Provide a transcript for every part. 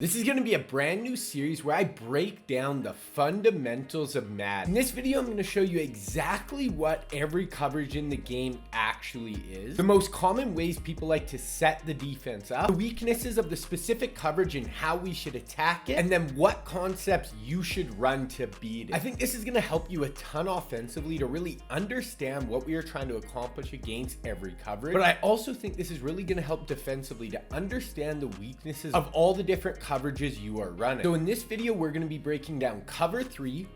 This is going to be a brand new series where I break down the fundamentals of Madden. In this video, I'm going to show you exactly what every coverage in the game actually is, the most common ways people like to set the defense up, the weaknesses of the specific coverage and how we should attack it, and then what concepts you should run to beat it. I think this is going to help you a ton offensively to really understand what we are trying to accomplish against every coverage. But I also think this is really going to help defensively to understand the weaknesses of all the different coverages you are running. So in this video, we're going to be breaking down cover 3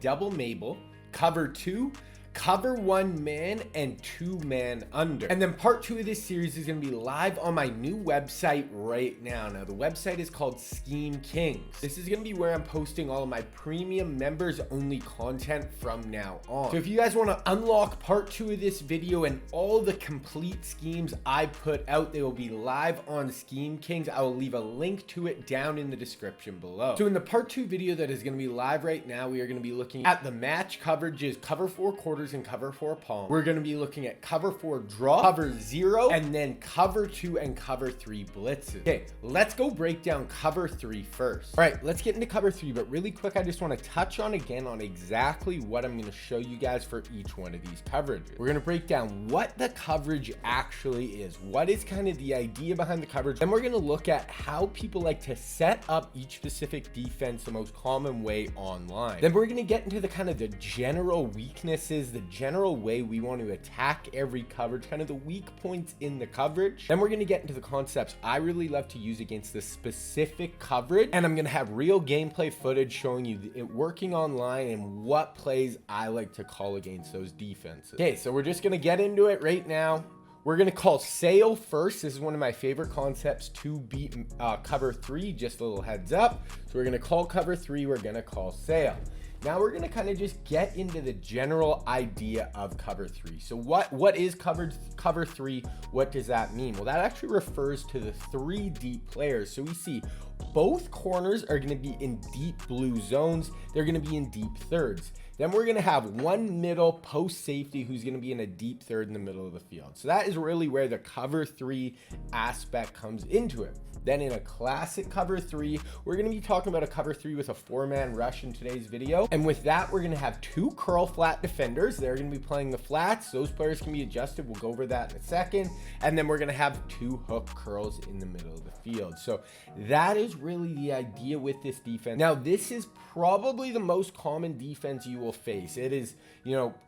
double Mable, cover 2, cover 1 man, and 2 man under. And then part 2 of this series is going to be live on my new website right now. Now the website is called Scheme Kings. This is going to be where I'm posting all of my premium members only content from now on. So if you guys want to unlock part 2 of this video and all the complete schemes I put out, they will be live on Scheme Kings. I will leave a link to it down in the description below. So in the part 2 video that is going to be live right now, we are going to be looking at the match coverages, cover 4 quarters and cover 4 palm. We're going to be looking at cover 4 draw, cover 0, and then cover 2 and cover 3 blitzes. Okay, let's go break down cover 3 first. All right, let's get into cover 3, but really quick, I just want to touch on again on exactly what I'm going to show you guys for each one of these coverages. We're going to break down what the coverage actually is, what is kind of the idea behind the coverage, and we're going to look at how people like to set up each specific defense the most common way online. Then we're going to get into the kind of the general weaknesses, the general way we want to attack every coverage, kind of the weak points in the coverage. Then we're going to get into the concepts I really love to use against the specific coverage, and I'm going to have real gameplay footage showing you it working online and what plays I like to call against those defenses. Okay, so we're just going to get into it right now. We're going to call sail first. This is one of my favorite concepts to beat cover 3, just a little heads up. So we're going to call cover 3, we're going to call sail. Now we're going to kind of just get into the general idea of cover 3. So what is cover 3? What does that mean? Well, that actually refers to the 3 deep players. So we see both corners are going to be in deep blue zones. They're going to be in deep thirds. Then we're going to have one middle post safety who's going to be in a deep third in the middle of the field. So that is really where the cover 3 aspect comes into it. Then in a classic cover 3, we're going to be talking about a cover 3 with a 4-man rush in today's video. And with that, we're going to have 2 curl flat defenders. They're going to be playing the flats. Those players can be adjusted. We'll go over that in a second. And then we're going to have 2 hook curls in the middle of the field. So that is really the idea with this defense. Now, this is probably the most common defense you will face. It is,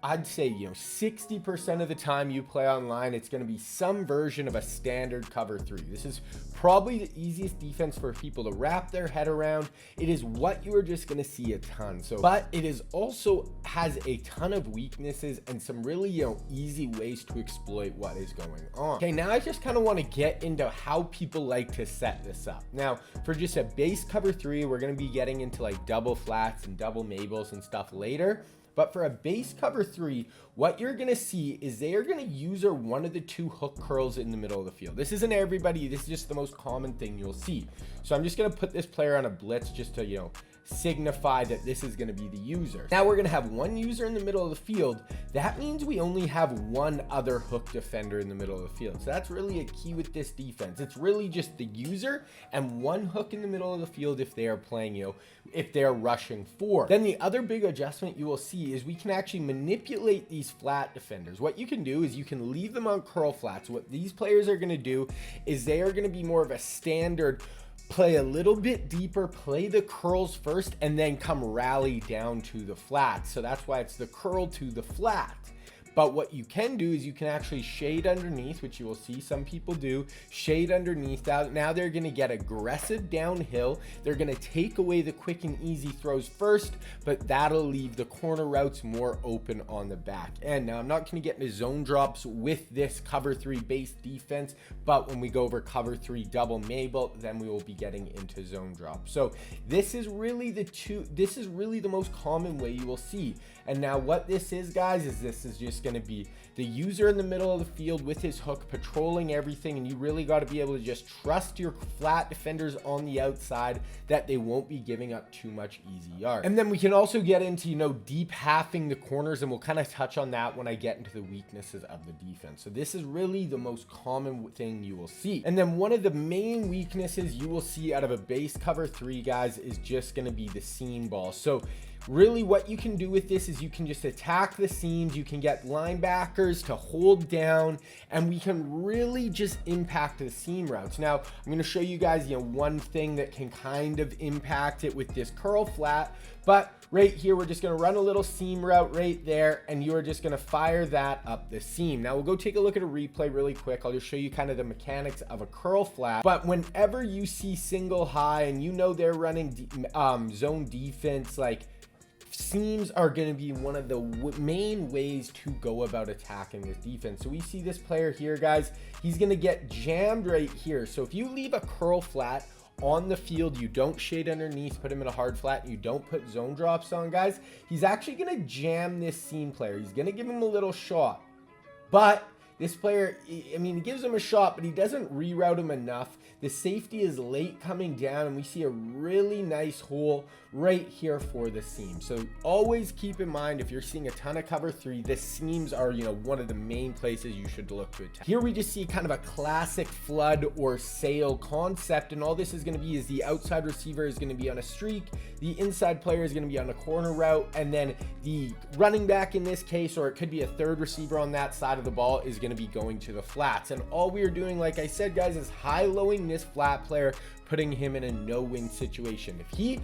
I'd say, 60% of the time you play online, it's going to be some version of a standard cover 3. This is probably the easiest defense for people to wrap their head around. It is what you are just going to see a ton. But it is also has a ton of weaknesses and some really, easy ways to exploit what is going on. Okay, now I just kind of want to get into how people like to set this up. Now, for just a base cover 3, we're going to be getting into like double flats and double Mables and stuff later. But for a base cover 3, what you're going to see is they are going to use one of the 2 hook curls in the middle of the field. This isn't everybody. This is just the most common thing you'll see. So I'm just going to put this player on a blitz just to, signify that this is going to be the user. Now we're going to have one user in the middle of the field. That means we only have one other hook defender in the middle of the field. So that's really a key with this defense. It's really just the user and one hook in the middle of the field if they are playing, if they're rushing 4. Then the other big adjustment you will see is we can actually manipulate these flat defenders. What you can do is you can leave them on curl flats. What these players are going to do is they are going to be more of a standard play a little bit deeper, play the curls first, and then come rally down to the flat. So that's why it's the curl to the flat. But what you can do is you can actually shade underneath, which you will see some people do, shade underneath. Now they're going to get aggressive downhill. They're going to take away the quick and easy throws first, but that'll leave the corner routes more open on the back end. Now, I'm not going to get into zone drops with this cover 3 base defense, but when we go over cover 3 double Mable, then we will be getting into zone drops. So this is really the most common way you will see. And now what this is, guys, is this is just going to be the user in the middle of the field with his hook patrolling everything, and you really got to be able to just trust your flat defenders on the outside that they won't be giving up too much easy yards. And then we can also get into, you know, deep halving the corners, and we'll kind of touch on that when I get into the weaknesses of the defense. So this is really the most common thing you will see. And then one of the main weaknesses you will see out of a base cover 3, guys, is just going to be the seam ball. So really what you can do with this is you can just attack the seams, you can get linebackers to hold down, and we can really just impact the seam routes. Now, I'm going to show you guys, you know, one thing that can kind of impact it with this curl flat, but right here, we're just going to run a little seam route right there, and you are just going to fire that up the seam. Now, we'll go take a look at a replay really quick. I'll just show you kind of the mechanics of a curl flat. But whenever you see single high and you know they're running zone defense, like, seams are going to be one of the main ways to go about attacking this defense. So we see this player here, guys, he's going to get jammed right here. So if you leave a curl flat on the field, you don't shade underneath, put him in a hard flat, and you don't put zone drops on, guys, he's actually going to jam this seam player. He's going to give him a little shot, but this player, I mean, he gives him a shot, but he doesn't reroute him enough. The safety is late coming down, and we see a really nice hole right here for the seam. So always keep in mind, if you're seeing a ton of cover 3, the seams are, you know, one of the main places you should look to attack. Here we just see kind of a classic flood or sail concept, and all this is going to be is the outside receiver is going to be on a streak, the inside player is going to be on a corner route, and then the running back in this case, or it could be a third receiver on that side of the ball, is going to be going to the flats. And all we are doing, like I said, guys, is high-lowing this flat player, putting him in a no-win situation. If he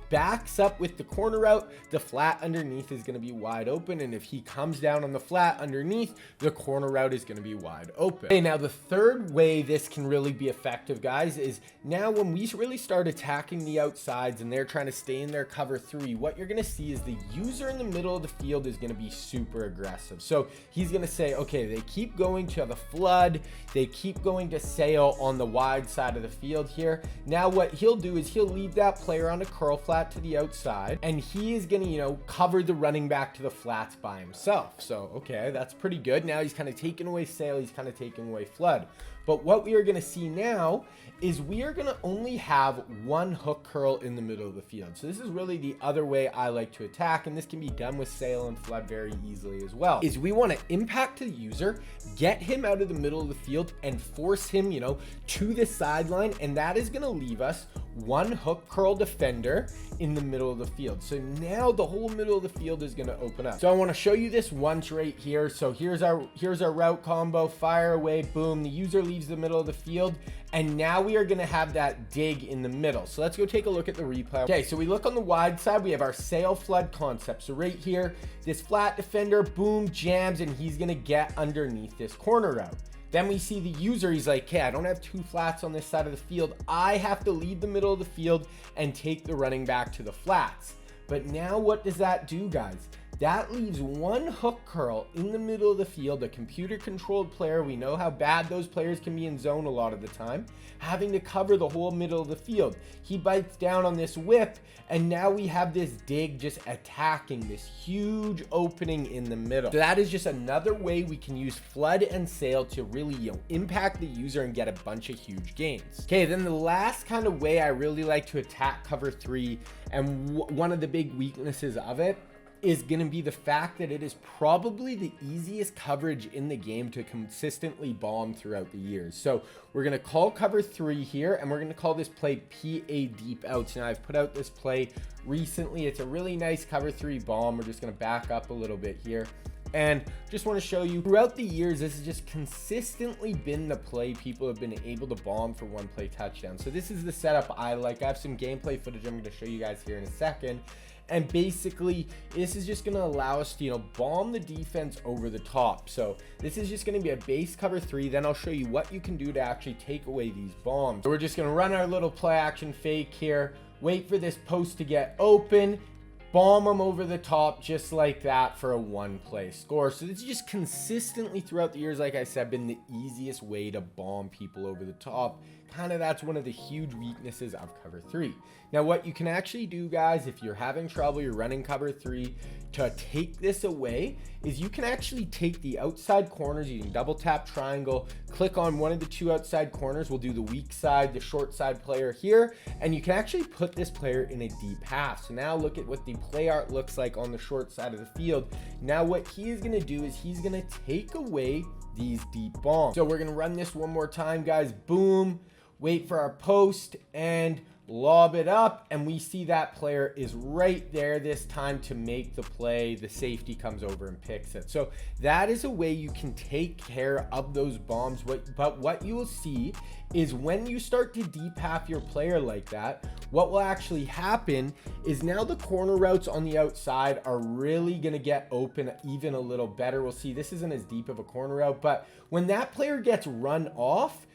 backs up with the corner route, the flat underneath is going to be wide open, and if he comes down on the flat underneath, the corner route is going to be wide open. Okay, now the third way this can really be effective, guys, is now when we really start attacking the outsides and they're trying to stay in their cover 3, what you're going to see is the user in the middle of the field is going to be super aggressive. So he's going to say, okay, they keep going to the flood, they keep going to sail on the wide side of the field here. Now what he'll do is he'll leave that player on a curl flat to the outside, and he is gonna, you know, cover the running back to the flats by himself. So okay, that's pretty good. Now he's kind of taking away sail, he's kind of taking away flood. But what we are going to see now is we are going to only have one hook curl in the middle of the field. So this is really the other way I like to attack, and this can be done with sail and flood very easily as well, is we want to impact the user, get him out of the middle of the field, and force him, you know, to the sideline, and that is going to leave us one hook curl defender in the middle of the field. So now the whole middle of the field is going to open up. So I want to show you this once right here. So here's our route combo, fire away, boom, the user leaves the middle of the field, and now we are going to have that dig in the middle. So let's go take a look at the replay. Okay, so we look on the wide side, we have our sail flood concept. So right here, this flat defender, boom, jams, and he's going to get underneath this corner route. Then we see the user, he's like, okay, I don't have two flats on this side of the field. I have to leave the middle of the field and take the running back to the flats. But now what does that do, guys? That leaves one hook curl in the middle of the field, a computer controlled player. We know how bad those players can be in zone a lot of the time, having to cover the whole middle of the field. He bites down on this whip, and now we have this dig just attacking this huge opening in the middle. So that is just another way we can use flood and sail to really, you know, impact the user and get a bunch of huge gains. Okay, then the last kind of way I really like to attack cover 3, and one of the big weaknesses of it, is going to be the fact that it is probably the easiest coverage in the game to consistently bomb throughout the years. So we're going to call cover 3 here, and we're going to call this play PA deep outs. Now I've put out this play recently. It's a really nice cover 3 bomb. We're just going to back up a little bit here. And just want to show you, throughout the years, this has just consistently been the play people have been able to bomb for one play touchdown. So this is the setup I like. I have some gameplay footage I'm going to show you guys here in a second. And basically, this is just going to allow us to, you know, bomb the defense over the top. So this is just going to be a base cover 3. Then I'll show you what you can do to actually take away these bombs. So we're just going to run our little play action fake here, wait for this post to get open, bomb them over the top just like that for a one-play score. So this is just consistently throughout the years, like I said, been the easiest way to bomb people over the top. that's one of the huge weaknesses of cover 3. Now what you can actually do, guys, if you're having trouble, you're running cover 3, to take this away is you can actually take the outside corners. You can double tap triangle, click on one of the 2 outside corners. We'll do the weak side, the short side player here, and you can actually put this player in a deep half. So now look at what the play art looks like on the short side of the field. Now what he is going to do is he's going to take away these deep bombs. So we're going to run this one more time, guys. Boom, wait for our post and lob it up, and we see that player is right there this time to make the play. The safety comes over and picks it. So that is a way you can take care of those bombs. But what you will see is when you start to deep half your player like that, what will actually happen is now the corner routes on the outside are really going to get open even a little better. We'll see this isn't as deep of a corner route, but when that player gets run off,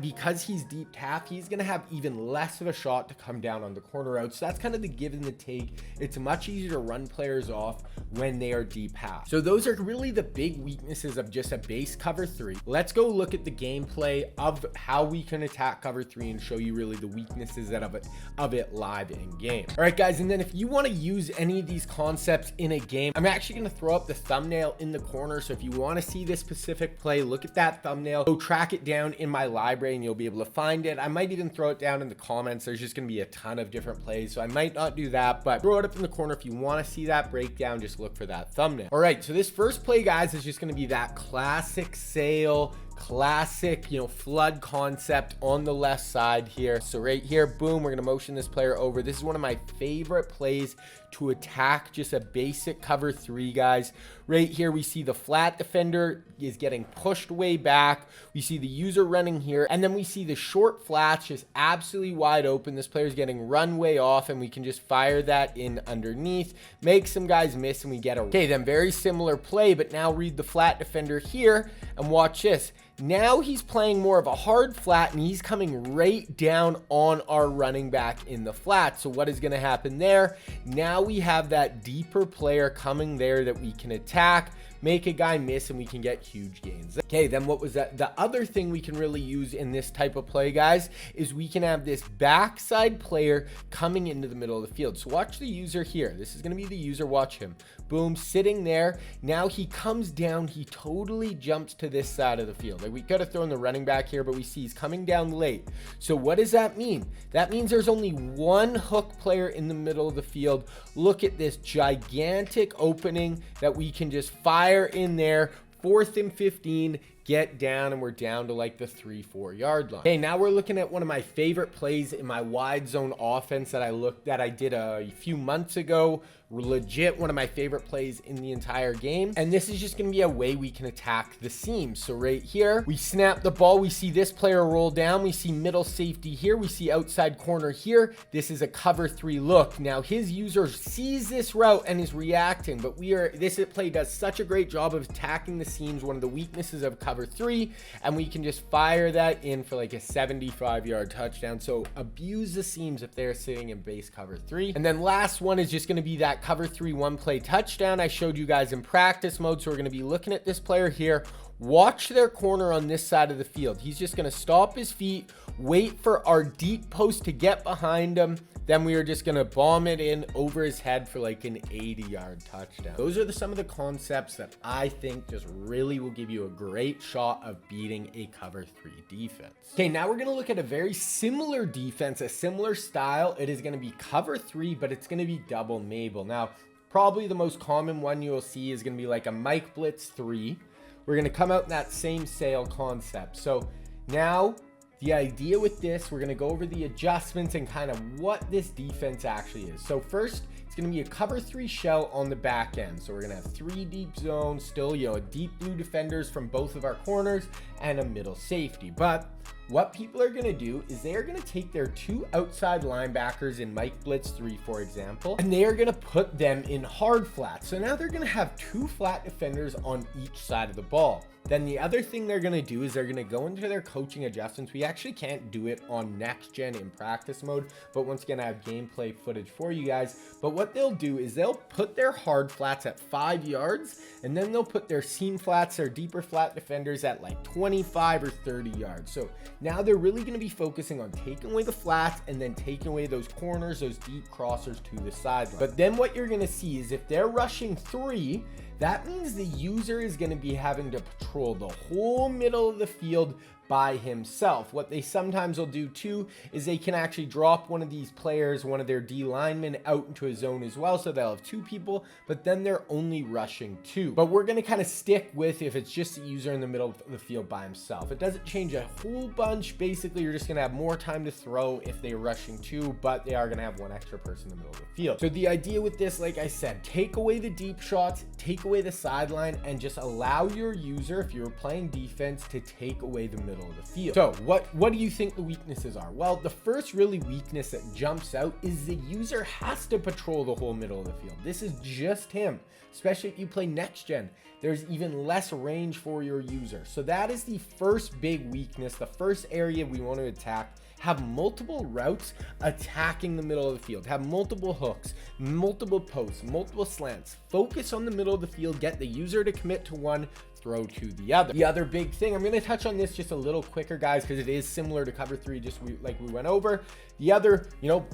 because he's deep half, he's going to have even less of a shot to come down on the corner out. So that's kind of the give and the take. It's much easier to run players off when they are deep half. So those are really the big weaknesses of just a base cover 3. Let's go look at the gameplay of how we can attack cover 3 and show you really the weaknesses of it live in game. All right, guys, and then if you want to use any of these concepts in a game, I'm actually going to throw up the thumbnail in the corner. So if you want to see this specific play, look at that thumbnail, go track it down in my library and you'll be able to find it. I might even throw it down in the comments. There's just going to be a ton of different plays, so I might not do that, but throw it up in the corner if you want to see that breakdown. Just look for that thumbnail. All right, so this first play, guys, is just going to be that classic sail, classic, flood concept on the left side here. So right here, boom, we're going to motion this player over. This is one of my favorite plays to attack just a basic cover 3, guys. Right here, we see the flat defender is getting pushed way back. We see the user running here, and then we see the short flats just absolutely wide open. This player's getting run way off, and we can just fire that in underneath, make some guys miss, and we get a... Okay, then very similar play, but now read the flat defender here, and watch this. Now he's playing more of a hard flat, and he's coming right down on our running back in the flat. So what is going to happen there? Now we have that deeper player coming there that we can attack, make a guy miss, and we can get huge gains. Okay, then what was that? The other thing we can really use in this type of play, guys, is we can have this backside player coming into the middle of the field. So watch the user here. This is going to be the user. Watch him. Boom, sitting there. Now he comes down. He totally jumps to this side of the field. Like, we could have thrown the running back here, but we see he's coming down late. So what does that mean? That means there's only one hook player in the middle of the field. Look at this gigantic opening that we can just fire in there. 4th and 15, get down, and we're down to like the 3-4 yard line. Okay, now we're looking at one of my favorite plays in my wide zone offense that I did a few months ago. Legit one of my favorite plays in the entire game, and this is just going to be a way we can attack the seams. So right here, we snap the ball, we see this player roll down, we see middle safety here, we see outside corner here. This is a cover 3 look. Now his user sees this route and is reacting, but this play does such a great job of attacking the seams, one of the weaknesses of cover 3, and we can just fire that in for like a 75-yard touchdown. So abuse the seams if they're sitting in base cover 3. And then last one is just going to be that cover 3 one play touchdown I showed you guys in practice mode. So we're going to be looking at this player here. Watch their corner on this side of the field. He's just going to stop his feet, wait for our deep post to get behind him. Then we are just going to bomb it in over his head for like an 80-yard touchdown. Those are some of the concepts that I think just really will give you a great shot of beating a cover 3 defense. Okay, now we're going to look at a very similar defense, a similar style. It is going to be cover 3, but it's going to be double Mable. Now, probably the most common one you will see is going to be like a Mike Blitz 3. We're going to come out in that same sail concept. So now the idea with this, we're going to go over the adjustments and kind of what this defense actually is. So first, it's going to be a cover 3 shell on the back end. So we're going to have 3 deep zones, still, a deep blue defenders from both of our corners and a middle safety. But what people are going to do is they are going to take their 2 outside linebackers in Mike Blitz 3, for example, and they are going to put them in hard flats. So now they're going to have 2 flat defenders on each side of the ball. Then the other thing they're going to do is they're going to go into their coaching adjustments. We actually can't do it on next gen in practice mode, but once again, I have gameplay footage for you guys. But what they'll do is they'll put their hard flats at 5 yards, and then they'll put their seam flats, their deeper flat defenders at like 25 or 30 yards. So now they're really going to be focusing on taking away the flats and then taking away those corners, those deep crossers to the sideline. But then what you're going to see is if they're rushing 3, that means the user is going to be having to patrol the whole middle of the field by himself. What they sometimes will do too is they can actually drop one of these players, one of their D linemen, out into a zone as well, so they'll have 2 people, but then they're only rushing 2. But we're going to kind of stick with if it's just the user in the middle of the field by himself. It doesn't change a whole bunch. Basically, you're just going to have more time to throw if they're rushing 2, but they are going to have 1 extra person in the middle of the field. So the idea with this, like I said, take away the deep shots, take away the sideline, and just allow your user, if you're playing defense, to take away the middle of the field. So what do you think the weaknesses are? Well, the first really weakness that jumps out is the user has to patrol the whole middle of the field. This is just him, especially if you play next gen. There's even less range for your user. So that is the first big weakness, the first area we want to attack. Have multiple routes attacking the middle of the field. Have multiple hooks, multiple posts, multiple slants. Focus on the middle of the field. Get the user to commit to one, throw to the other. The other big thing, I'm going to touch on this just a little quicker, guys, because it is similar to cover 3, like we went over. The other,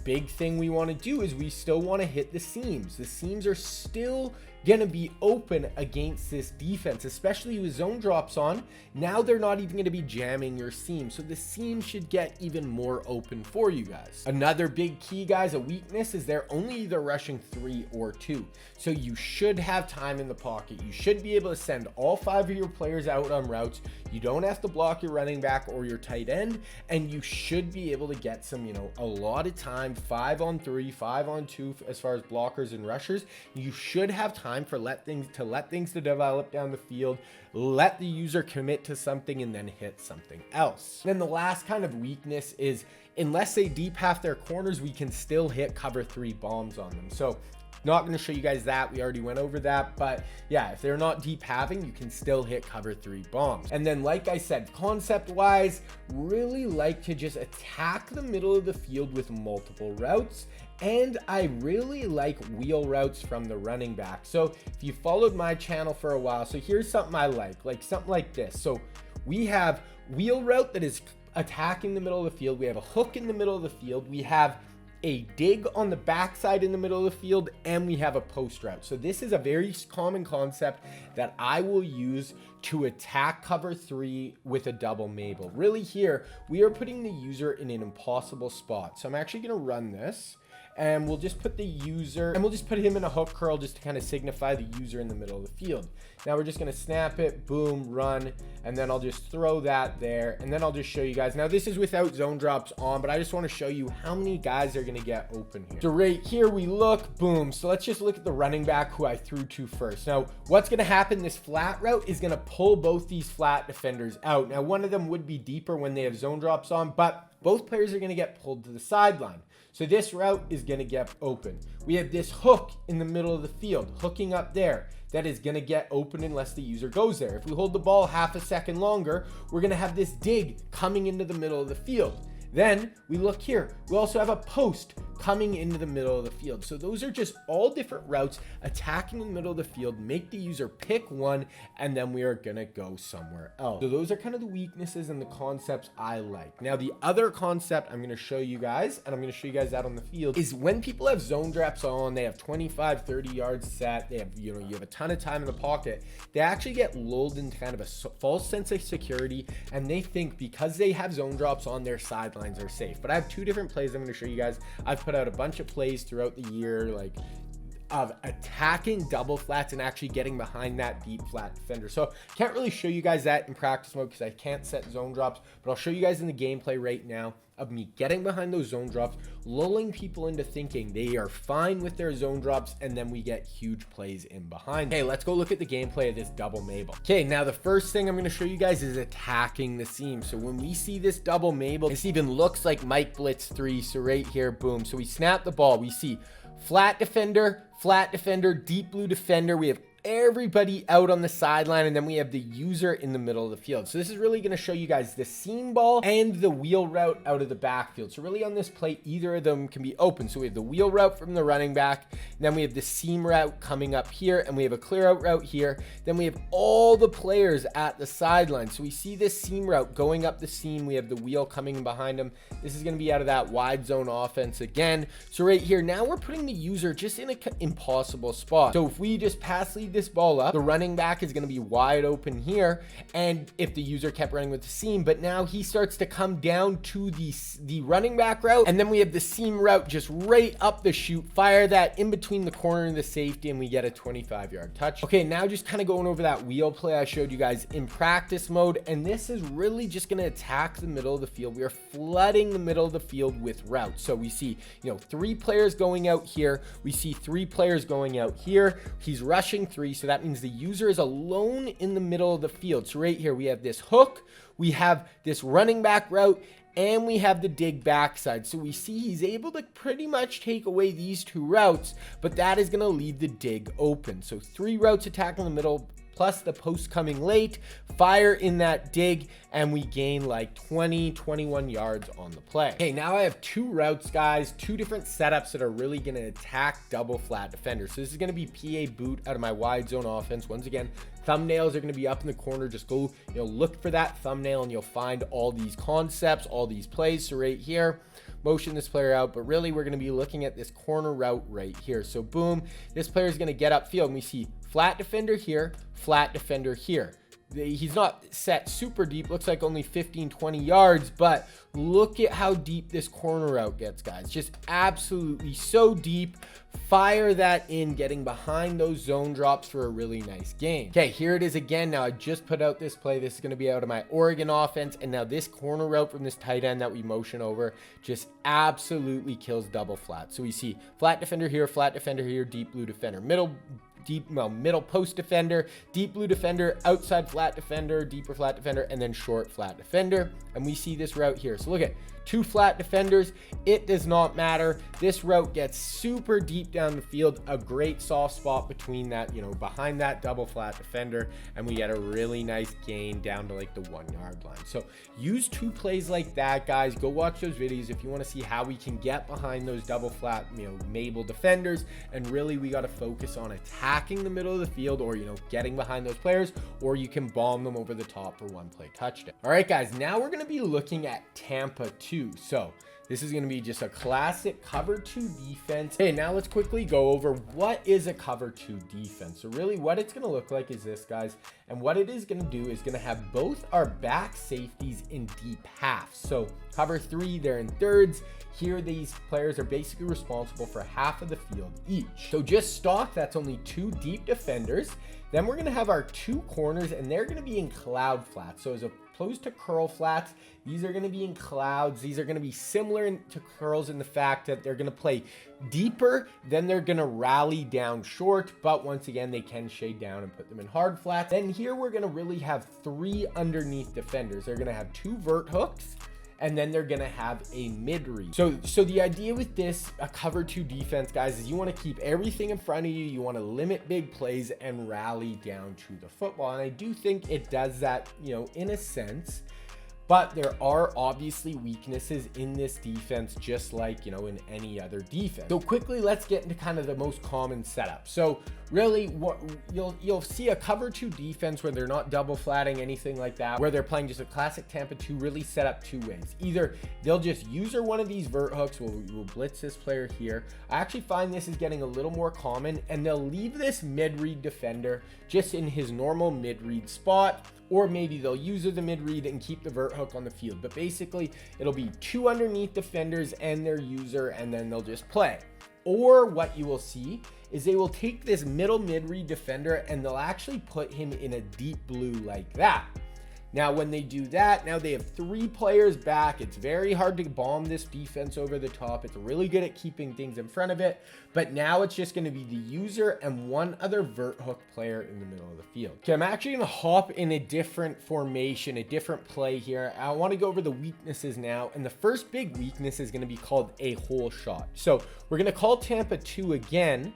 big thing we want to do is we still want to hit the seams. The seams are still going to be open against this defense, especially with zone drops on. Now they're not even going to be jamming your seam, so the seam should get even more open for you guys. Another big key, guys, a weakness, is they're only either rushing 3 or 2, so you should have time in the pocket. You should be able to send all 5 of your players out on routes. You don't have to block your running back or your tight end, and you should be able to get some, a lot of time, 5 on 3, 5 on 2 as far as blockers and rushers. You should have time for let things to develop down the field, let the user commit to something, and then hit something else. Then the last kind of weakness is, unless they deep half their corners, we can still hit cover 3 bombs on them. So not going to show you guys that, we already went over that, but yeah, if they're not deep halving, you can still hit cover 3 bombs. And then, like I said, concept wise, really like to just attack the middle of the field with multiple routes. And I really like wheel routes from the running back. So if you followed my channel for a while, so here's something I like something like this. So we have wheel route that is attacking the middle of the field. We have a hook in the middle of the field. We have a dig on the backside in the middle of the field, and we have a post route. So this is a very common concept that I will use to attack cover 3 with a double Mable. Really, here we are putting the user in an impossible spot. So I'm actually going to run this, and we'll just put the user, and we'll just put him in a hook curl just to kind of signify the user in the middle of the field. Now we're just going to snap it, boom, run, and then I'll just throw that there, and then I'll just show you guys. Now this is without zone drops on, but I just want to show you how many guys are going to get open here. So right here we look, boom. So let's just look at the running back who I threw to first. Now what's going to happen, this flat route is going to pull both these flat defenders out. Now one of them would be deeper when they have zone drops on, but both players are going to get pulled to the sideline. So this route is going to get open. We have this hook in the middle of the field, hooking up there. That is going to get open unless the user goes there. If we hold the ball half a second longer, we're going to have this dig coming into the middle of the field. Then we look here. We also have a post coming into the middle of the field. So those are just all different routes attacking the middle of the field. Make the user pick one, and then we are going to go somewhere else. So those are kind of the weaknesses and the concepts I like. Now, the other concept I'm going to show you guys, and I'm going to show you guys that on the field, is when people have zone drops on, they have 25, 30 yards set, they have, you have a ton of time in the pocket, they actually get lulled into kind of a false sense of security, and they think because they have zone drops on, their sidelines are safe. But I have 2 different plays I'm going to show you guys. I've put out a bunch of plays throughout the year, of attacking double flats and actually getting behind that deep flat defender. So can't really show you guys that in practice mode because I can't set zone drops, but I'll show you guys in the gameplay right now of me getting behind those zone drops, lulling people into thinking they are fine with their zone drops, and then we get huge plays in behind. Okay, let's go look at the gameplay of this double Mable. Okay, now the first thing I'm going to show you guys is attacking the seam. So when we see this double Mable, this even looks like Mike Blitz 3. So right here, boom. So we snap the ball. We see flat defender, deep blue defender. We have everybody out on the sideline, and then we have the user in the middle of the field. So this is really going to show you guys the seam ball and the wheel route out of the backfield. So really on this play, either of them can be open. So we have the wheel route from the running back, and then we have the seam route coming up here, and we have a clear out route here. Then we have all the players at the sideline. So we see this seam route going up the seam. We have the wheel coming in behind him. This is going to be out of that wide zone offense again. So right here, now we're putting the user just in an impossible spot. So if we just pass lead this ball up, the running back is going to be wide open here, and if the user kept running with the seam, but now he starts to come down to the running back route, and then we have the seam route just right up the chute, fire that in between the corner and the safety, and we get a 25-yard touch. Okay, now just kind of going over that wheel play I showed you guys in practice mode, and this is really just going to attack the middle of the field. We are flooding the middle of the field with routes. So we see, 3 players going out here, we see 3 players going out here, he's rushing 3, so that means the user is alone in the middle of the field. So right here we have this hook, we have this running back route, and we have the dig backside. So we see he's able to pretty much take away these 2 routes, but that is going to leave the dig open. So 3 routes attacking the middle, plus the post coming late, fire in that dig, and we gain like 21 yards on the play. Okay, now I have 2 routes, guys, 2 different setups that are really going to attack double flat defenders. So this is going to be PA boot out of my wide zone offense. Once again, thumbnails are going to be up in the corner. Just go, look for that thumbnail and you'll find all these concepts, all these plays. So right here, motion this player out, but really we're going to be looking at this corner route right here. So boom, this player is going to get upfield, and we see flat defender here, flat defender here. He's not set super deep, looks like only 15-20 yards, but look at how deep this corner route gets, guys. Just absolutely so deep. Fire that in, getting behind those zone drops for a really nice gain. Okay, here it is again. Now I just put out this play. This is going to be out of my Oregon offense, and now this corner route from this tight end that we motion over just absolutely kills double flat. So we see flat defender here, deep blue defender, middle post defender, deep blue defender, outside flat defender, deeper flat defender, and then short flat defender. And we see this route here. So look at 2 flat defenders. It does not matter. This route gets super deep down the field, a great soft spot between that, behind that double flat defender, and we get a really nice gain down to like the 1-yard line. So use 2 plays like that, guys. Go watch those videos if you want to see how we can get behind those double flat, Mable defenders. And really, we got to focus on attacking the middle of the field, or, getting behind those players, or you can bomb them over the top for 1-play touchdown. All right, guys, now we're going to be looking at Tampa 2. So this is going to be just a classic cover 2 defense. Okay, now let's quickly go over what is a cover 2 defense. So really what it's going to look like is this, guys. And what it is going to do is going to have both our back safeties in deep halves. So cover 3, they're in thirds. Here, these players are basically responsible for half of the field each. So just stock, that's only 2 deep defenders. Then we're going to have our 2 corners, and they're going to be in cloud flats. So as opposed to curl flats, these are going to be in clouds. These are going to be similar to curls in the fact that they're going to play deeper, then they're going to rally down short, but once again, they can shade down and put them in hard flats. Then here we're going to really have 3 underneath defenders. They're going to have 2 vert hooks, and then they're gonna have a mid-read. So the idea with this, a cover 2 defense, guys, is you wanna keep everything in front of you. You wanna limit big plays and rally down to the football. And I do think it does that, in a sense. But there are obviously weaknesses in this defense, just like, in any other defense. So quickly, let's get into kind of the most common setup. So really, what you'll see a cover 2 defense where they're not double flatting, anything like that, where they're playing just a classic Tampa 2, really set up 2 ways. Either they'll just use one of these vert hooks, we'll blitz this player here. I actually find this is getting a little more common, and they'll leave this mid-read defender just in his normal mid-read spot, or maybe they'll use the mid-read and keep the vert hook on the field. But basically, it'll be 2 underneath defenders and their user, and then they'll just play. Or what you will see is they will take this middle mid-read defender and they'll actually put him in a deep blue like that. Now, when they do that, now they have 3 players back. It's very hard to bomb this defense over the top. It's really good at keeping things in front of it. But now it's just going to be the user and 1 other vert hook player in the middle of the field. Okay, I'm actually going to hop in a different formation, a different play here. I want to go over the weaknesses now. And the first big weakness is going to be called a hole shot. So we're going to call Tampa 2 again.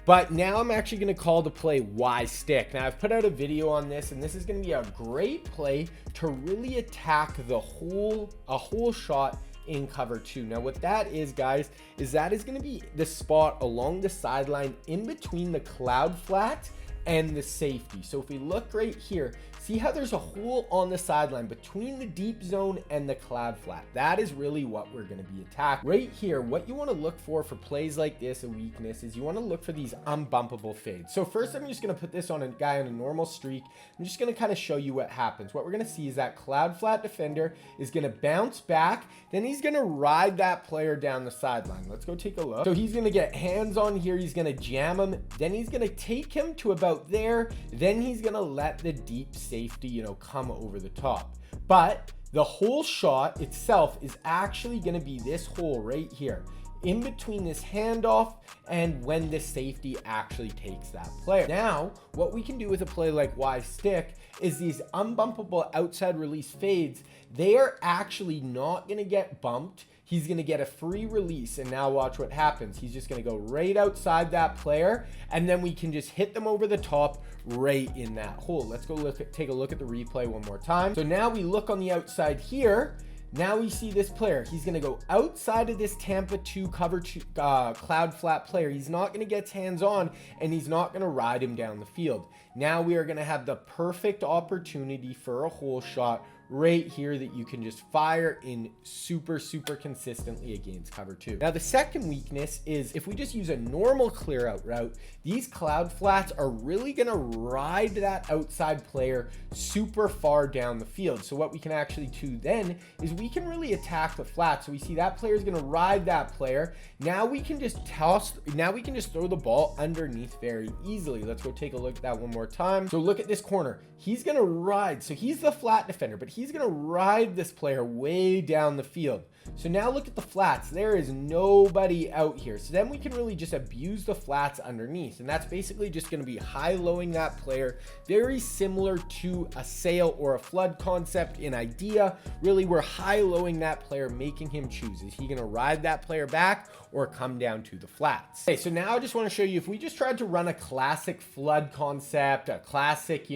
But now I'm actually going to call the play Y stick. Now I've put out a video on this, and this is going to be a great play to really attack a whole shot in cover 2. Now what that is, guys, is that is going to be the spot along the sideline in between the cloud flat and the safety. So if we look right here, see how there's a hole on the sideline between the deep zone and the cloud flat. That is really what we're going to be attacking. Right here, what you want to look for plays like this, a weakness, is you want to look for these unbumpable fades. So first, I'm just going to put this on a guy on a normal streak. I'm just going to kind of show you what happens. What we're going to see is that cloud flat defender is going to bounce back. Then he's going to ride that player down the sideline. Let's go take a look. So he's going to get hands on here. He's going to jam him. Then he's going to take him to about there. Then he's going to let the deep safety, you know, come over the top. But the whole shot itself is actually going to be this hole right here in between this handoff and when the safety actually takes that player. Now, what we can do with a play like Y stick is these unbumpable outside release fades, they are actually not going to get bumped. He's going to get a free release, and now watch what happens. He's just going to go right outside that player, and then we can just hit them over the top right in that hole. Let's go take a look at the replay one more time. So now we look on the outside here. Now we see this player. He's going to go outside of this Tampa 2 cover 2 cloud flat player. He's not going to get hands on, and he's not going to ride him down the field. Now we are going to have the perfect opportunity for a hole shot right here that you can just fire in super consistently against cover 2. Now the second weakness is if we just use a normal clear out route, these cloud flats are really going to ride that outside player super far down the field. So what we can actually do then is we can really attack the flat. So we see that player is going to ride that player. Now we can just throw the ball underneath very easily. Let's go take a look at that one more time. So look at this corner. He's going to ride. So he's the flat defender, but he's going to ride this player way down the field. So now look at the flats. There is nobody out here. So then we can really just abuse the flats underneath. And that's basically just going to be high-lowing that player. Very similar to a sail or a flood concept in idea. Really, we're high-lowing that player, making him choose. Is he going to ride that player back or come down to the flats? Okay, so now I just want to show you, if we just tried to run a classic flood concept, a classic,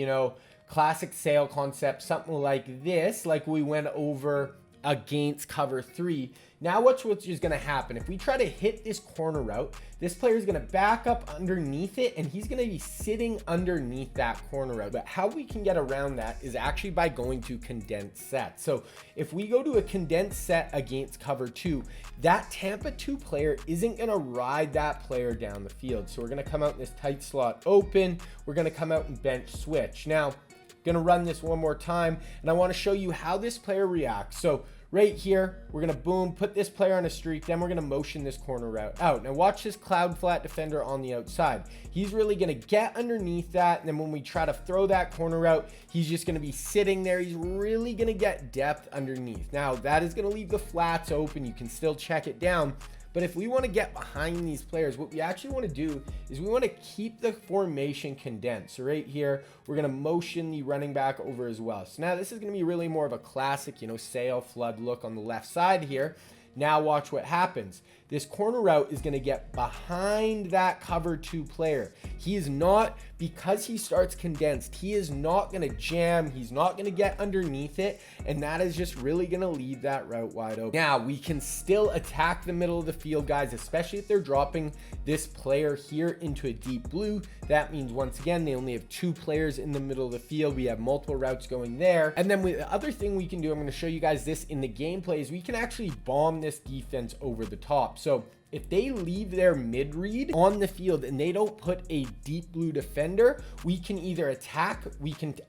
classic sail concept, something like this, like we went over against cover 3. Now what's just going to happen? If we try to hit this corner route, this player is going to back up underneath it, and he's going to be sitting underneath that corner route. But how we can get around that is actually by going to condensed set. So if we go to a condensed set against cover 2, that Tampa 2 player isn't going to ride that player down the field. So we're going to come out in this tight slot open. We're going to come out and bench switch. Now, going to run this one more time, and I want to show you how this player reacts. So right here, we're going to boom, put this player on a streak, then we're going to motion this corner route out. Now watch this cloud flat defender on the outside. He's really going to get underneath that, and then when we try to throw that corner route, he's just going to be sitting there. He's really going to get depth underneath. Now that is going to leave the flats open. You can still check it down. But if we want to get behind these players, what we actually want to do is we want to keep the formation condensed. So right here, we're going to motion the running back over as well. So now this is going to be really more of a classic, sail flood look on the left side here. Now watch what happens. This corner route is going to get behind that cover 2 player. He is not, because he starts condensed, he is not going to jam. He's not going to get underneath it. And that is just really going to leave that route wide open. Now we can still attack the middle of the field, guys, especially if they're dropping this player here into a deep blue. That means once again, they only have 2 players in the middle of the field. We have multiple routes going there. And then the other thing we can do, I'm going to show you guys this in the gameplay, is we can actually bomb this defense over the top. So if they leave their mid read on the field and they don't put a deep blue defender, we can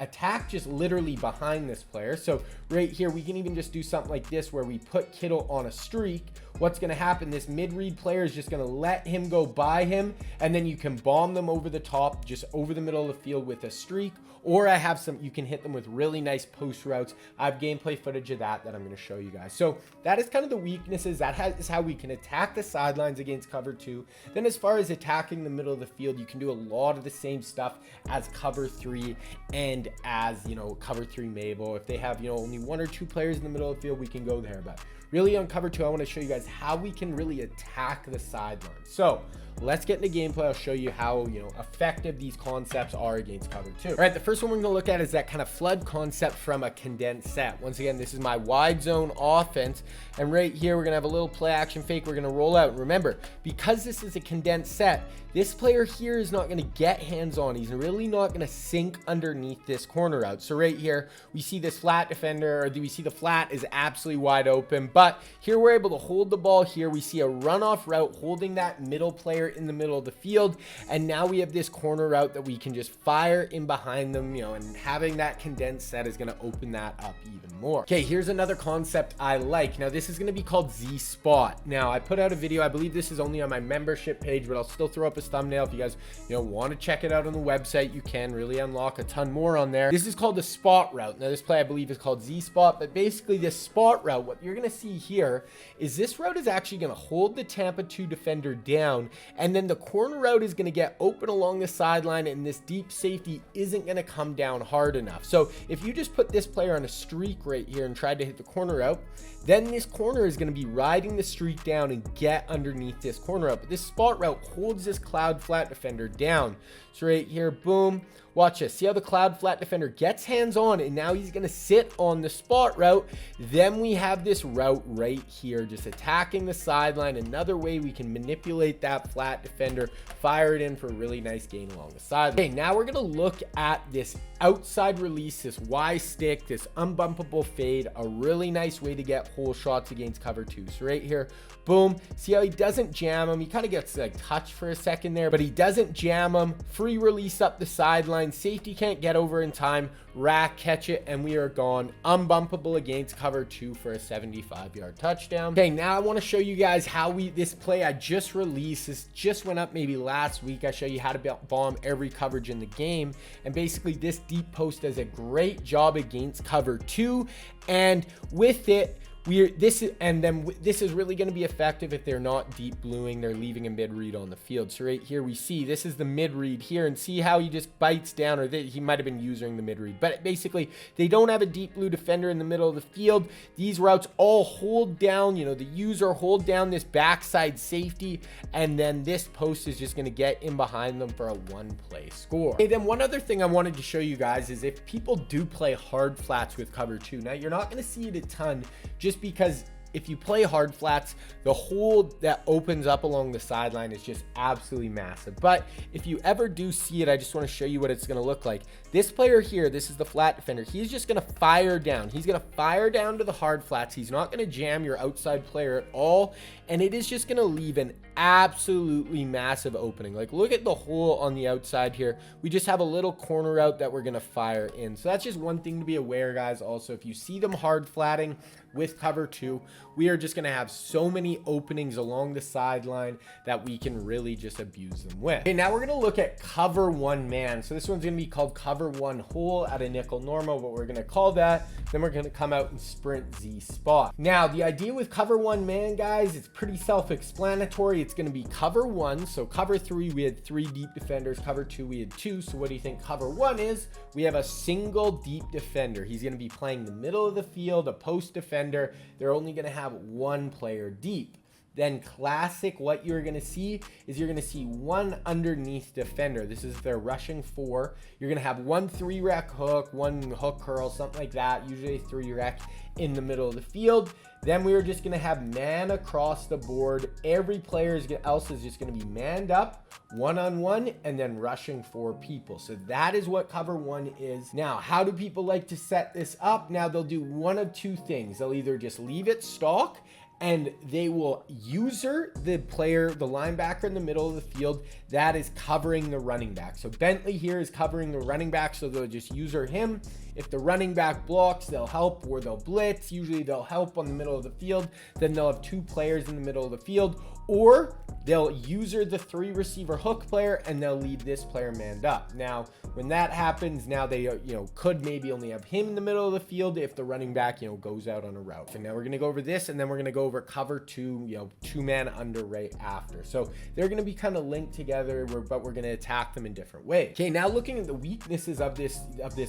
attack just literally behind this player. So right here, we can even just do something like this where we put Kittle on a streak. What's going to happen? This mid read player is just going to let him go by him, and then you can bomb them over the top, just over the middle of the field with a streak. Or you can hit them with really nice post routes. I have gameplay footage of that I'm going to show you guys. So that is kind of the weaknesses. That is how we can attack the sidelines against cover 2. Then as far as attacking the middle of the field, you can do a lot of the same stuff as cover 3 and as, cover 3 Mable. If they have, only 1 or 2 players in the middle of the field, we can go there. But really on cover 2, I want to show you guys how we can really attack the sideline. So let's get into gameplay. I'll show you how, effective these concepts are against cover 2. All right, the first one we're going to look at is that kind of flood concept from a condensed set. Once again, this is my wide zone offense, and right here we're going to have a little play action fake. We're going to roll out. Remember, because this is a condensed set, this player here is not going to get hands on. He's really not going to sink underneath this corner route. So right here, we see this flat defender, or we see the flat is absolutely wide open, but here we're able to hold the ball here. We see a runoff route holding that middle player in the middle of the field, and now we have this corner route that we can just fire in behind them, and having that condensed set is going to open that up even more. Okay, here's another concept I like. Now this is going to be called Z spot. Now I put out a video, I believe this is only on my membership page, but I'll still throw up a thumbnail. If you guys want to check it out on the website, you can really unlock a ton more on there. This is called the spot route. Now this play I believe is called Z spot, but basically this spot route, what you're going to see here is this route is actually going to hold the Tampa 2 defender down, and then the corner route is going to get open along the sideline, and this deep safety isn't going to come down hard enough. So if you just put this player on a streak right here and tried to hit the corner route, then this corner is going to be riding the streak down and get underneath this corner route. But this spot route holds this cloud flat defender down. So right here, boom, watch this. See how the cloud flat defender gets hands on, and now he's going to sit on the spot route. Then we have this route right here, just attacking the sideline. Another way we can manipulate that flat defender, fire it in for a really nice gain along the sideline. Okay, now we're going to look at this outside release, this Y stick, this unbumpable fade, a really nice way to get hole shots against cover 2. So right here, boom, see how he doesn't jam him. He kind of gets like touched for a second there, but he doesn't jam him. Free release up the sideline. Safety can't get over in time. Rack, catch it, and we are gone. Unbumpable against cover 2 for a 75-yard touchdown. Okay, now I want to show you guys how this play I just released. This just went up maybe last week. I show you how to bomb every coverage in the game, and basically this deep post does a great job against cover 2, and with it, this is really going to be effective if they're not deep bluing, they're leaving a mid read on the field. So right here we see this is the mid read here, and see how he just bites down, or he might have been using the mid read, but basically they don't have a deep blue defender in the middle of the field. These routes all hold down, the user hold down this backside safety, and then this post is just going to get in behind them for a one play score. Okay, then one other thing I wanted to show you guys is if people do play hard flats with cover 2, now you're not going to see it a ton, just because if you play hard flats, the hole that opens up along the sideline is just absolutely massive. But if you ever do see it, I just want to show you what it's going to look like. This player here, this is the flat defender. He's just going to fire down. He's going to fire down to the hard flats. He's not going to jam your outside player at all. And it is just going to leave an absolutely massive opening. Like, look at the hole on the outside here. We just have a little corner out that we're going to fire in. So that's just one thing to be aware, guys. Also, if you see them hard flatting with cover 2, we are just going to have so many openings along the sideline that we can really just abuse them with. Okay, now we're going to look at cover 1 man. So this one's going to be called cover 1 hole at a nickel normal, but we're going to call that. Then we're going to come out and sprint Z spot. Now the idea with cover 1 man, guys, it's pretty self-explanatory. It's going to be cover 1. So cover 3, we had 3 deep defenders. Cover 2, we had 2. So what do you think cover 1 is? We have a single deep defender. He's going to be playing the middle of the field, a post defender. They're only going to have 1 player deep. Then classic, what you're going to see is you're going to see 1 underneath defender. This is their rushing 4. You're going to have 1 3-rec hook, 1 hook curl, something like that, usually 3-rec in the middle of the field. Then we are just going to have man across the board. Every player else is just going to be manned up, 1-on-1, and then rushing 4 people. So that is what cover 1 is. Now, how do people like to set this up? Now, they'll do one of 2 things. They'll either just leave it stock, and they will user the player, the linebacker in the middle of the field that is covering the running back. So Bentley here is covering the running back, so they'll just user him. If the running back blocks, they'll help, or they'll blitz. Usually they'll help on the middle of the field. Then they'll have 2 players in the middle of the field. Or they'll user the 3 receiver hook player and they'll leave this player manned up. Now, when that happens, now they, could maybe only have him in the middle of the field if the running back, goes out on a route. And now we're going to go over this, and then we're going to go over cover 2, 2-man under right after. So they're going to be kind of linked together, but we're going to attack them in different ways. Okay, now looking at the weaknesses of this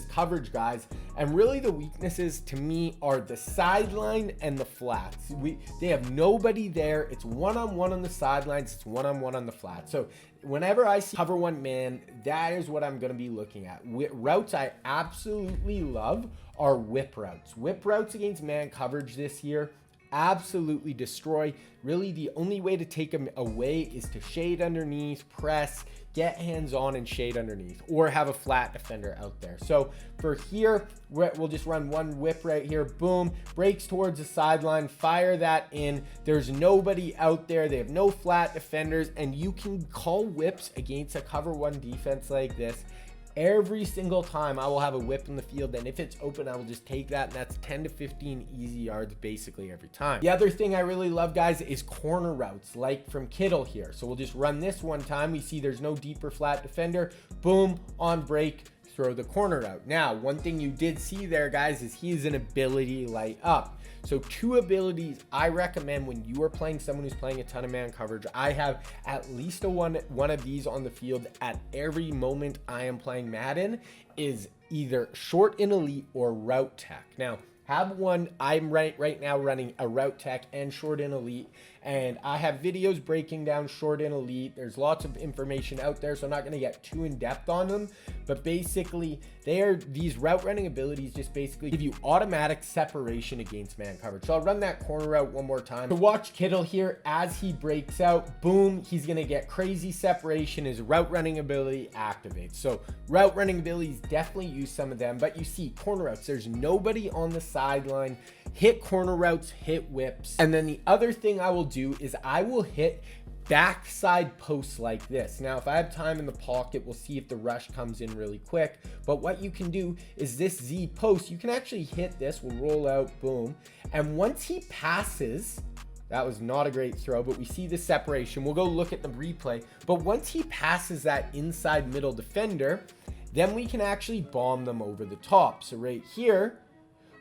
coverage, guys, and really the weaknesses to me are the sideline and the flats. They have nobody there. It's one-on-one on the sidelines. It's one-on-one on the flat. So whenever I see cover 1 man, that is what I'm going to be looking at. Routes I absolutely love are whip routes. Whip routes against man coverage this year absolutely destroy. Really, the only way to take them away is to shade underneath, press, get hands on and shade underneath, or have a flat defender out there. So for here, we'll just run one whip right here. Boom, breaks towards the sideline, fire that in. There's nobody out there. They have no flat defenders, and you can call whips against a cover 1 defense like this. Every single time I will have a whip in the field, and if it's open, I will just take that, and that's 10 to 15 easy yards basically every time. The other thing I really love, guys, is corner routes, like from Kittle here. So we'll just run this one time. We see there's no deeper flat defender. Boom, on break, throw the corner out. Now, one thing you did see there, guys, is he's an ability light up. So 2 abilities I recommend when you are playing someone who's playing a ton of man coverage. I have at least one of these on the field at every moment I am playing Madden, is either short in elite or route tech. Now, have one. I'm right now running a route tech and short in elite, and I have videos breaking down short in elite. There's lots of information out there, so I'm not going to get too in depth on them, but basically these route running abilities just basically give you automatic separation against man coverage. So I'll run that corner route one more time. To watch Kittle here as he breaks out, boom, he's going to get crazy separation. His route running ability activates. So route running abilities, definitely use some of them, but you see corner routes, there's nobody on the sideline. Hit corner routes, hit whips. And then the other thing I will do is I will hit backside posts like this. Now, if I have time in the pocket, we'll see if the rush comes in really quick. But what you can do is this Z post, you can actually hit this. We'll roll out, boom. And once he passes, that was not a great throw, but we see the separation. We'll go look at the replay. But once he passes that inside middle defender, then we can actually bomb them over the top. So right here,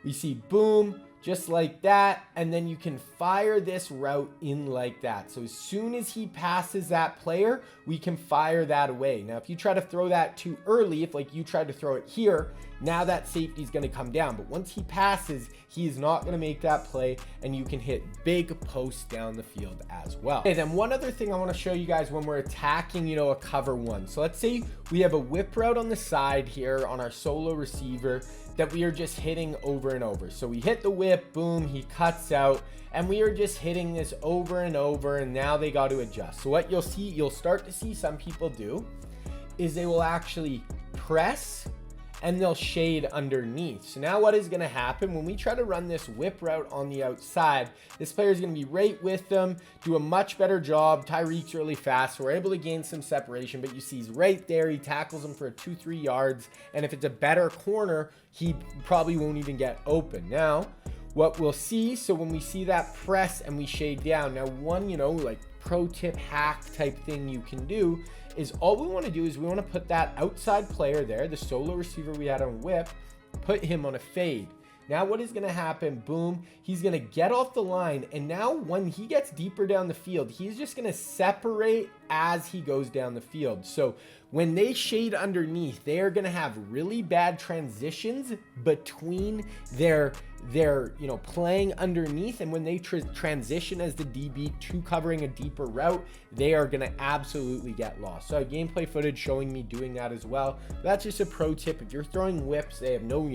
we see boom, just like that, and then you can fire this route in like that. So as soon as he passes that player, we can fire that away. Now, if you try to throw that too early, if like you tried to throw it here, now that safety is going to come down. But once he passes, he is not going to make that play, and you can hit big posts down the field as well. Okay, then one other thing I want to show you guys when we're attacking, a cover 1. So let's say we have a whip route on the side here on our solo receiver that we are just hitting over and over. So we hit the whip, boom, he cuts out, and we are just hitting this over and over, and now they got to adjust. So what you'll start to see some people do is they will actually press and they'll shade underneath. So now what is going to happen when we try to run this whip route on the outside, this player is going to be right with them, do a much better job. Tyreek's really fast, so we're able to gain some separation, but you see he's right there. He tackles him for 2-3 yards, and if it's a better corner, he probably won't even get open. Now, what we'll see, so when we see that press and we shade down, now one, like pro tip hack type thing you can do is all we want to do is we want to put that outside player there, the solo receiver we had on whip, put him on a fade. Now what is going to happen? Boom, he's going to get off the line, and now when he gets deeper down the field, he's just going to separate as he goes down the field. So when they shade underneath, they are going to have really bad transitions between their playing underneath, and when they transition as the DB to covering a deeper route, they are going to absolutely get lost. So I have gameplay footage showing me doing that as well. But that's just a pro tip. If you're throwing whips, they have no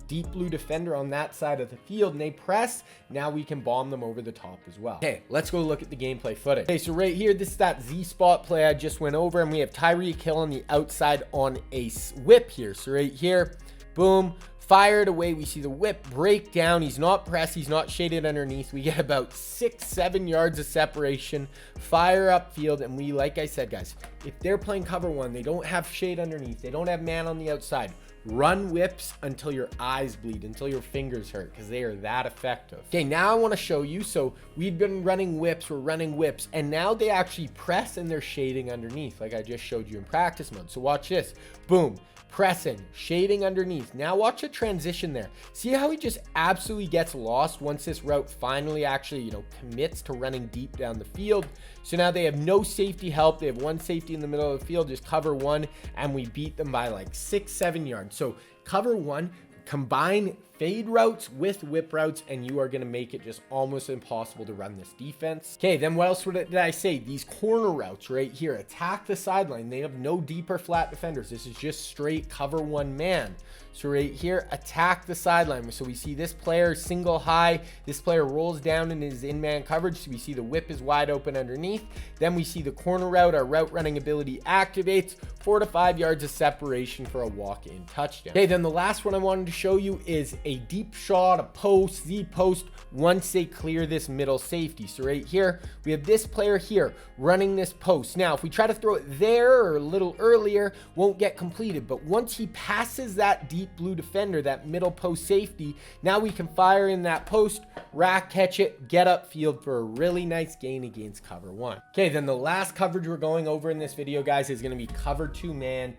deep blue defender on that side of the field, and they press, now we can bomb them over the top as well. Okay, let's go look at the gameplay footage. Okay, so right here, this is that Z spot play I just went over, and we have Tyreek Hill on the outside on a whip here. So right here, boom, fire it away. We see the whip break down. He's not pressed. He's not shaded underneath. We get about 6-7 yards of separation. Fire upfield. And we, like I said, guys, if they're playing cover 1, they don't have shade underneath. They don't have man on the outside. run whips until your eyes bleed, until your fingers hurt, because they are that effective. Okay, now I want to show you. So we've been running whips, we're running whips, and now they actually press and they're shading underneath, like I just showed you in practice mode. So watch this. Boom. Pressing, shading underneath. Now watch the transition there. See how he just absolutely gets lost once this route finally actually, commits to running deep down the field. So now they have no safety help. They have one safety in the middle of the field, just cover one, and we beat them by like 6-7 yards. So cover one, combine fade routes with whip routes, and you are going to make it just almost impossible to run this defense. Okay, then what else did I say? These corner routes right here, attack the sideline. They have no deeper flat defenders. This is just straight cover one man. So right here, attack the sideline. So we see this player single high. This player rolls down in his in-man coverage. So we see the whip is wide open underneath. Then we see the corner route. Our route running ability activates. 4 to 5 yards of separation for a walk-in touchdown. Okay, then the last one I wanted to show you is a deep shot, a post, Z post, once they clear this middle safety. So right here, we have this player here running this post. Now, if we try to throw it there or a little earlier, won't get completed. But once he passes that deep blue defender, that middle post safety, now we can fire in that post, rack catch it, get upfield for a really nice gain against cover one. Okay, then the last coverage we're going over in this video, guys, is going to be cover two man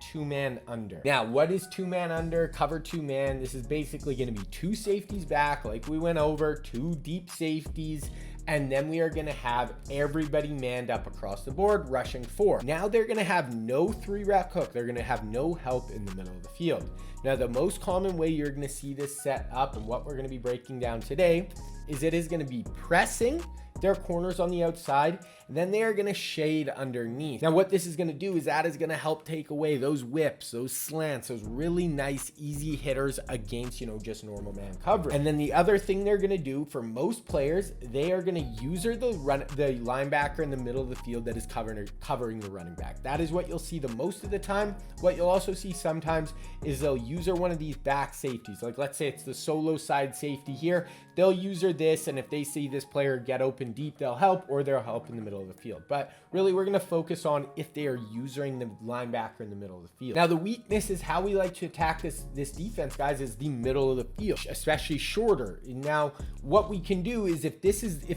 under. Now, what is 2-man under? Cover 2-man. This is basically going to be 2 safeties back, like we went over, 2 deep safeties, and then we are going to have everybody manned up across the board, rushing 4. Now they're going to have no 3-rep hook. They're going to have no help in the middle of the field. Now, the most common way you're going to see this set up, and what we're going to be breaking down today, is it is going to be pressing their corners on the outside, and then they are going to shade underneath. Now, what this is going to do is that is going to help take away those whips, those slants, those really nice, easy hitters against, just normal man coverage. And then the other thing they're going to do for most players, they are going to user the linebacker in the middle of the field that is covering the running back. That is what you'll see the most of the time. What you'll also see sometimes is they'll user one of these back safeties. Like, let's say it's the solo side safety here. They'll user this, and if they see this player get open deep, they'll help, or they'll help in the middle of the field. But really, we're going to focus on if they are using the linebacker in the middle of the field. Now, the weakness is how we like to attack this defense, guys, is the middle of the field, especially shorter. Now, what we can do is if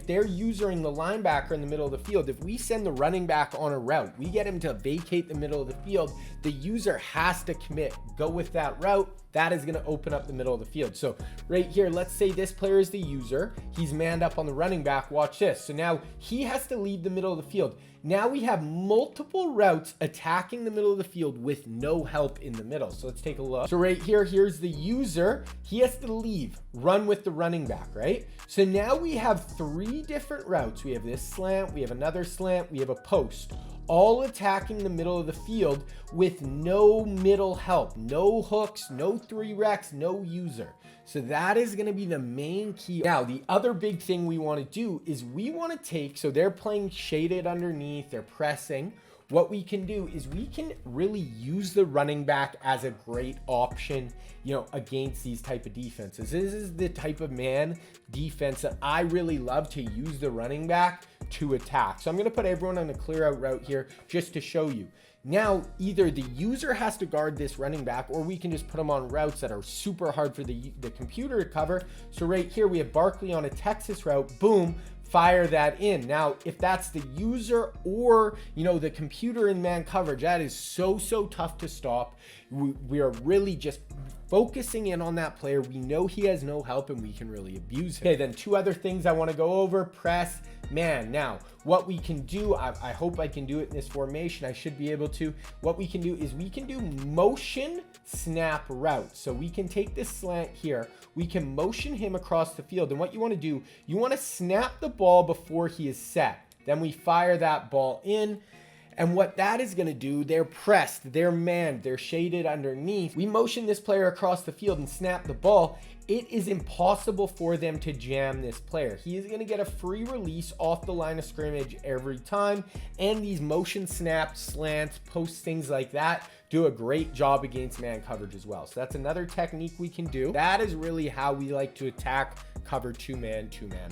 they're using the linebacker in the middle of the field, if we send the running back on a route, we get him to vacate the middle of the field, the user has to commit, go with that route. That is going to open up the middle of the field. So right here, let's say this player is the user. He's manned up on the running back. Watch this. So now he has to leave the middle of the field. Now we have multiple routes attacking the middle of the field with no help in the middle. So let's take a look. So right here, here's the user. He has to leave, run with the running back, right? So now we have 3 different routes. We have this slant, we have another slant, we have a post, all attacking the middle of the field with no middle help, no hooks, no 3-recs, no user. So that is going to be the main key. Now, the other big thing we want to do is we want to take, so they're playing shaded underneath, they're pressing. What we can do is we can really use the running back as a great option, against these type of defenses. This is the type of man defense that I really love to use the running back to attack. So I'm going to put everyone on a clear out route here just to show you. Now, either the user has to guard this running back, or we can just put them on routes that are super hard for the computer to cover. So right here, we have Barkley on a Texas route. Boom. Fire that in. Now, if that's the user or, the computer in man coverage, that is so tough to stop. We are really just focusing in on that player. We know he has no help and we can really abuse him. Okay, then 2 other things I want to go over: press, man. Now, what we can do, I hope I can do it in this formation. I should be able to. What we can do is we can do motion snap route. So we can take this slant here. We can motion him across the field. And what you want to do, you want to snap the ball before he is set. Then we fire that ball in. And what that is going to do, they're pressed, they're manned, they're shaded underneath. We motion this player across the field and snap the ball. It is impossible for them to jam this player. He is going to get a free release off the line of scrimmage every time. And these motion snaps, slants, posts, things like that do a great job against man coverage as well. So that's another technique we can do. That is really how we like to attack cover 2-man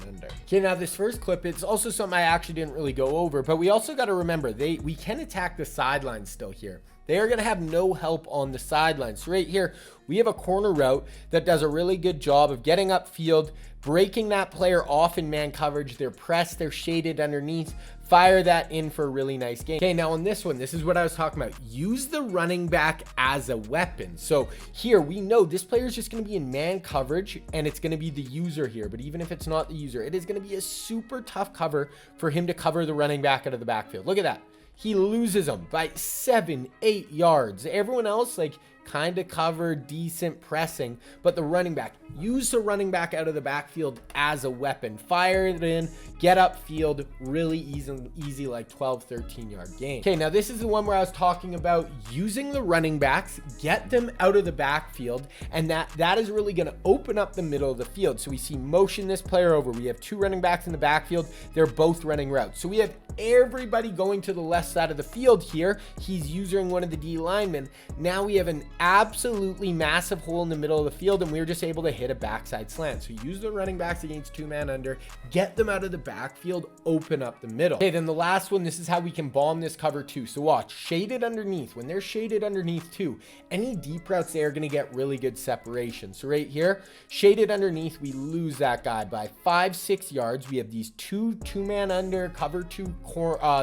under. Okay, now this first clip, it's also something I actually didn't really go over, but we also got to remember we can attack the sidelines still here. they are going to have no help on the sidelines. So right here, we have a corner route that does a really good job of getting upfield, breaking that player off in man coverage. They're pressed, they're shaded underneath. Fire that in for a really nice game. Okay, now on this one, this is what I was talking about. Use the running back as a weapon. So here we know this player is just going to be in man coverage and it's going to be the user here. But even if it's not the user, it is going to be a super tough cover for him to cover the running back out of the backfield. Look at that. He loses them by 7-8 yards. Everyone else, like, kind of covered, decent pressing, but the running back, use the running back out of the backfield as a weapon. Fire it in, get upfield, really easy like 12-13 yard game. Okay, now this is the one where I was talking about using the running backs, get them out of the backfield, and that is really going to open up the middle of the field. So we see motion this player over. We have two running backs in the backfield. They're both running routes. So we have everybody going to the left side of the field here. He's using one of the D linemen. Now we have an absolutely massive hole in the middle of the field, and we were just able to hit a backside slant. So use the running backs against two-man under, get them out of the backfield, open up the middle. Okay, then the last one, this is how we can bomb this cover too. So watch, shaded underneath. When they're shaded underneath too, any deep routes there are going to get really good separation. So right here, shaded underneath, we lose that guy by 5-6 yards. We have these two-man under, cover two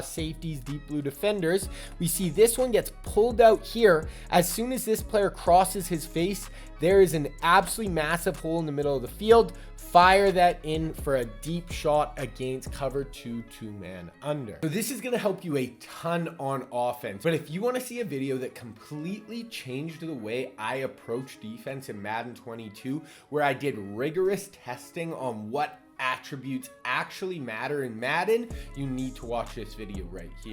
safeties, deep blue defenders. We see this one gets pulled out here. As soon as this player crosses his face, there is an absolutely massive hole in the middle of the field. Fire that in for a deep shot against cover two-man under. So this is going to help you a ton on offense. But if you want to see a video that completely changed the way I approach defense in Madden 22, where I did rigorous testing on what attributes actually matter in Madden, you need to watch this video right here.